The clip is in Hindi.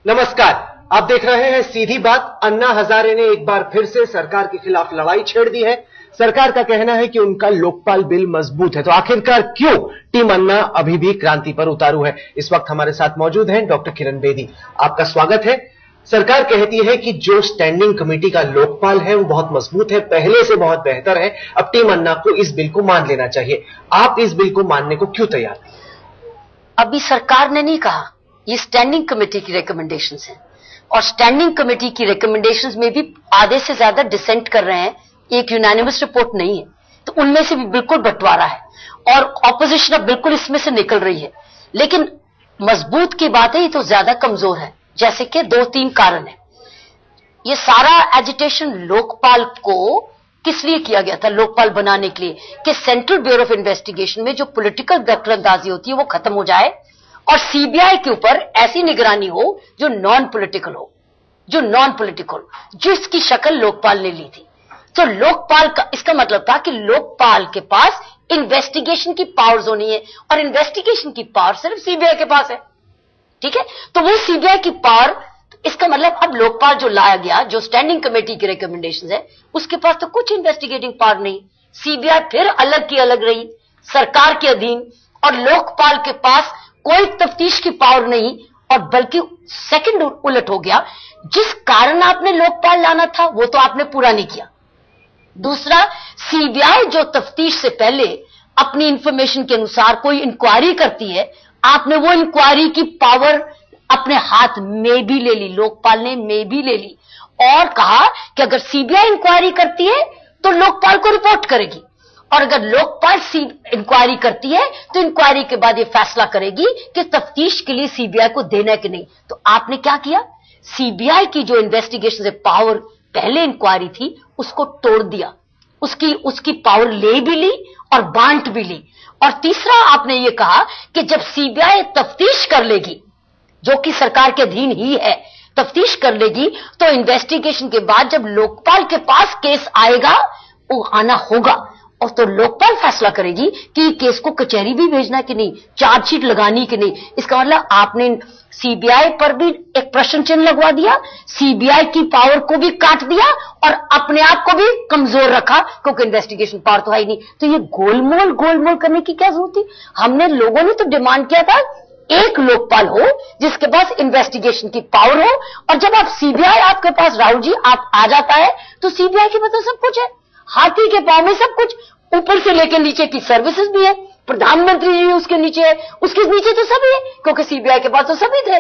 नमस्कार, आप देख रहे हैं सीधी बात। अन्ना हजारे ने एक बार फिर से सरकार के खिलाफ लड़ाई छेड़ दी है। सरकार का कहना है कि उनका लोकपाल बिल मजबूत है, तो आखिरकार क्यों टीम अन्ना अभी भी क्रांति पर उतारू है। इस वक्त हमारे साथ मौजूद हैं डॉक्टर किरण बेदी। आपका स्वागत है। सरकार कहती है कि जो स्टैंडिंग कमेटी का लोकपाल है वो बहुत मजबूत है, पहले से बहुत बेहतर है। अब टीम अन्ना को इस बिल को मान लेना चाहिए। आप इस बिल को मानने को क्यों तैयार नहीं? अभी सरकार ने नहीं कहा, ये स्टैंडिंग कमेटी की रिकमेंडेशंस हैं और स्टैंडिंग कमेटी की रिकमेंडेशंस में भी आधे से ज्यादा डिसेंट कर रहे हैं। एक यूनानिमस रिपोर्ट नहीं है, तो उनमें से भी बिल्कुल बंटवारा है और ऑपोजिशन अब बिल्कुल इसमें से निकल रही है। लेकिन मजबूत की बात है, ये तो ज्यादा कमजोर है। जैसे कि 2-3 कारण है। ये सारा एजिटेशन लोकपाल को किस लिए किया गया था? लोकपाल बनाने के लिए कि सेंट्रल ब्यूरो ऑफ इन्वेस्टिगेशन में जो पॉलिटिकल दखलंदाजी होती है वो खत्म हो जाए और सीबीआई के ऊपर ऐसी निगरानी हो जो नॉन पॉलिटिकल हो, जिसकी शक्ल लोकपाल ने ली थी। तो लोकपाल का इसका मतलब था कि लोकपाल के पास इन्वेस्टिगेशन की पावर्स होनी है और इन्वेस्टिगेशन की पावर सिर्फ सीबीआई के पास है। ठीक है, तो वो सीबीआई की पावर, इसका मतलब अब लोकपाल जो लाया गया, जो स्टैंडिंग कमेटी की रिकमेंडेशंस है, उसके पास तो कुछ इन्वेस्टिगेटिंग पावर नहीं। सीबीआई फिर अलग की अलग रही, सरकार के अधीन, और लोकपाल के पास कोई तफ्तीश की पावर नहीं, और बल्कि सेकंड उलट हो गया। जिस कारण आपने लोकपाल लाना था वो तो आपने पूरा नहीं किया। दूसरा, सीबीआई जो तफ्तीश से पहले अपनी इंफॉर्मेशन के अनुसार कोई इंक्वायरी करती है, आपने वो इंक्वायरी की पावर अपने हाथ में भी ले ली, लोकपाल ने में भी ले ली और कहा कि अगर सीबीआई इंक्वायरी करती है तो लोकपाल को रिपोर्ट करेगी, और अगर लोकपाल इंक्वायरी करती है तो इंक्वायरी के बाद ये फैसला करेगी कि तफ्तीश के लिए सीबीआई को देना है कि नहीं। तो आपने क्या किया? सीबीआई की जो इन्वेस्टिगेशन से पावर पहले इंक्वायरी थी उसको तोड़ दिया, उसकी पावर ले भी ली और बांट भी ली। और तीसरा, आपने ये कहा कि जब सीबीआई तफ्तीश कर लेगी, जो कि सरकार के अधीन ही है, तफ्तीश कर लेगी, तो इन्वेस्टिगेशन के बाद जब लोकपाल के पास केस आएगा, वो आना होगा, और तो लोकपाल फैसला करेगी कि केस को कचहरी भी भेजना है कि नहीं, चार्जशीट लगानी कि नहीं। इसका मतलब आपने सीबीआई पर भी एक प्रश्न चिन्ह लगवा दिया, सीबीआई की पावर को भी काट दिया और अपने आप को भी कमजोर रखा, क्योंकि इन्वेस्टिगेशन पावर तो है ही नहीं। तो ये गोलमोल करने की क्या जरूरत थी? हमने, लोगों ने तो डिमांड किया था एक लोकपाल हो जिसके पास इन्वेस्टिगेशन की पावर हो, और जब आप सीबीआई आपके पास, राहुल जी, आप आ जाता है तो सीबीआई के पास तो सब कुछ है, हाथी के पांव में सब कुछ, ऊपर से लेकर नीचे की सर्विसेज भी है, प्रधानमंत्री जी उसके नीचे है, उसके नीचे तो सभी है, क्योंकि सीबीआई के पास तो सभी थे।